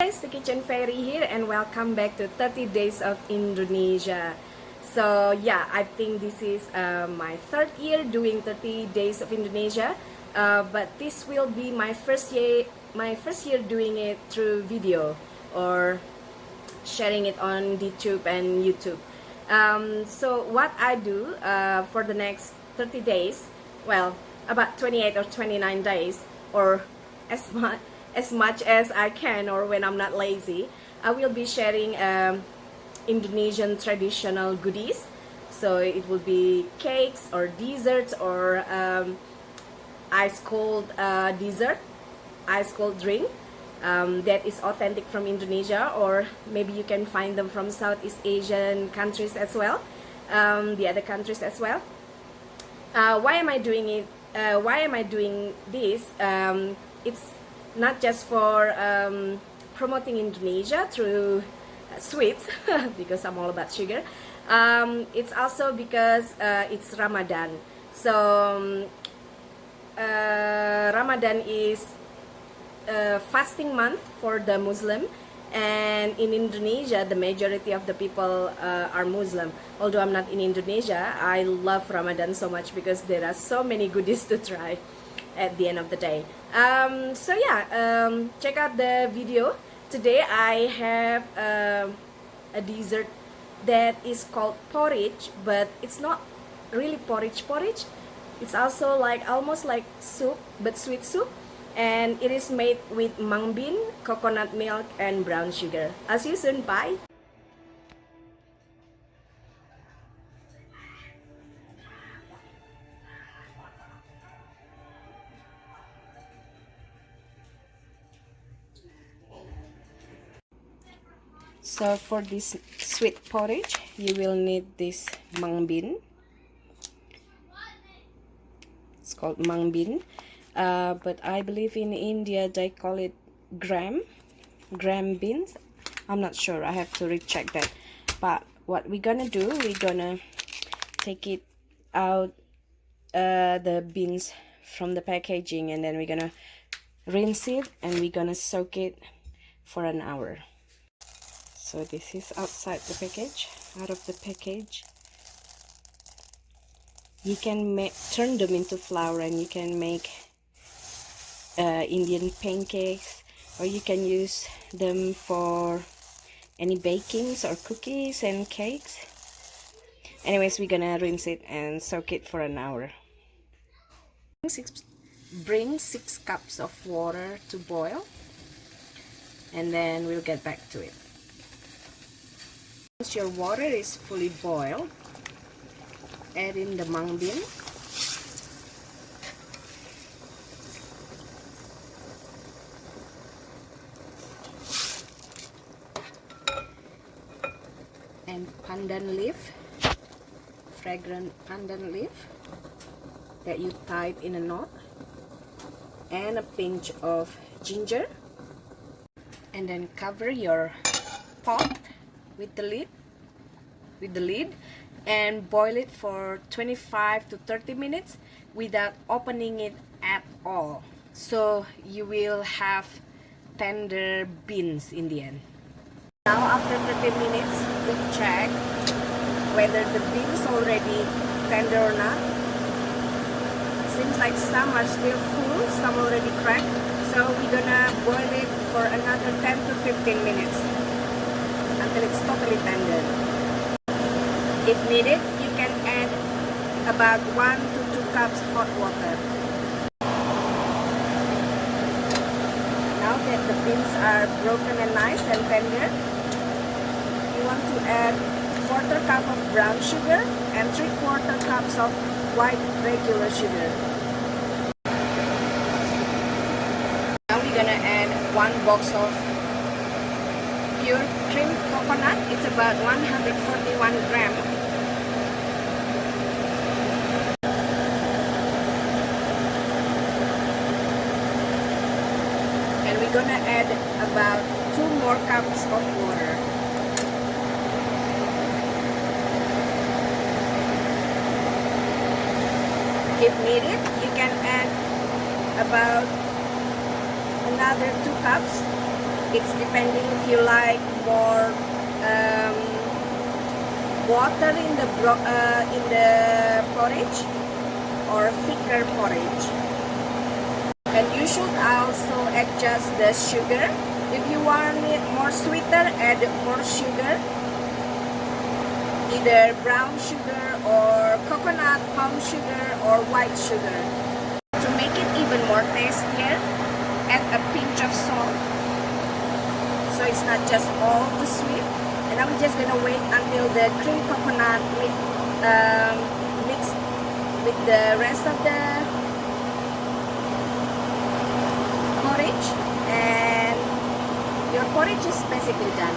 guys, the Kitchen Fairy here, and welcome back to 30 Days of Indonesia. So yeah, I think this is my third year doing 30 Days of Indonesia, but this will be my first year doing it through video or sharing it on YouTube and YouTube. So what I do for the next 30 days, well, about 28 or 29 days, or as much as I can, or when I'm not lazy, I will be sharing Indonesian traditional goodies. So it will be cakes or desserts or ice cold dessert, ice cold drink that is authentic from Indonesia, or maybe you can find them from Southeast Asian countries as well, the other countries as well. Why am I doing it? Why am I doing this? It's not just for promoting Indonesia through sweets because I'm all about sugar. It's also because it's Ramadan. So Ramadan is a fasting month for the Muslim, and in Indonesia the majority of the people are Muslim. Although I'm not in Indonesia, I love Ramadan so much because there are so many goodies to try at the end of the day. So yeah, check out the video. Today I have a dessert that is called porridge, but it's not really porridge. It's also like almost like soup, but sweet soup, and it is made with mung bean, coconut milk, and brown sugar. I'll see you soon. Bye. So for this sweet porridge, you will need this mung bean. It's called mung bean, but I believe in India they call it gram beans. I'm not sure, I have to recheck that. But what we're gonna do, we're gonna take it out, the beans from the packaging, and then we're gonna rinse it and we're gonna soak it for an hour. So this is outside the package, out of the package. You can turn them into flour, and you can make Indian pancakes, or you can use them for any bakings or cookies and cakes. Anyways, we're gonna rinse it and soak it for an hour. Bring 6 cups of water to boil, and then we'll get back to it. Once your water is fully boiled, add in the mung bean. And pandan leaf, fragrant pandan leaf that you tied in a knot, and a pinch of ginger, and then cover your pot with the lid and boil it for 25 to 30 minutes without opening it at all, so you will have tender beans in the end. Now after 30 minutes, we check whether the beans already tender or not. Seems like some are still full, some already cracked, so we're gonna boil it for another 10 to 15 minutes until it's totally tender. If needed, you can add about 1 to 2 cups hot water. Now that the beans are broken and nice and tender, you want to add 1/4 cup of brown sugar and 3/4 cups of white regular sugar. Now we're gonna add 1 box of pure cream coconut. It's about 141 grams. And we're gonna add about 2 more cups of water. If needed, you can add about another 2 cups It's depending if you like more water in the porridge or thicker porridge. And you should also adjust the sugar. If you want it more sweeter, add more sugar, either brown sugar or coconut, palm sugar or white sugar. To make it even more tastier, add a pinch of salt, so it's not just all the sweet. And now we're just gonna wait until the cream coconut mixed with the rest of the porridge, and your porridge is basically done.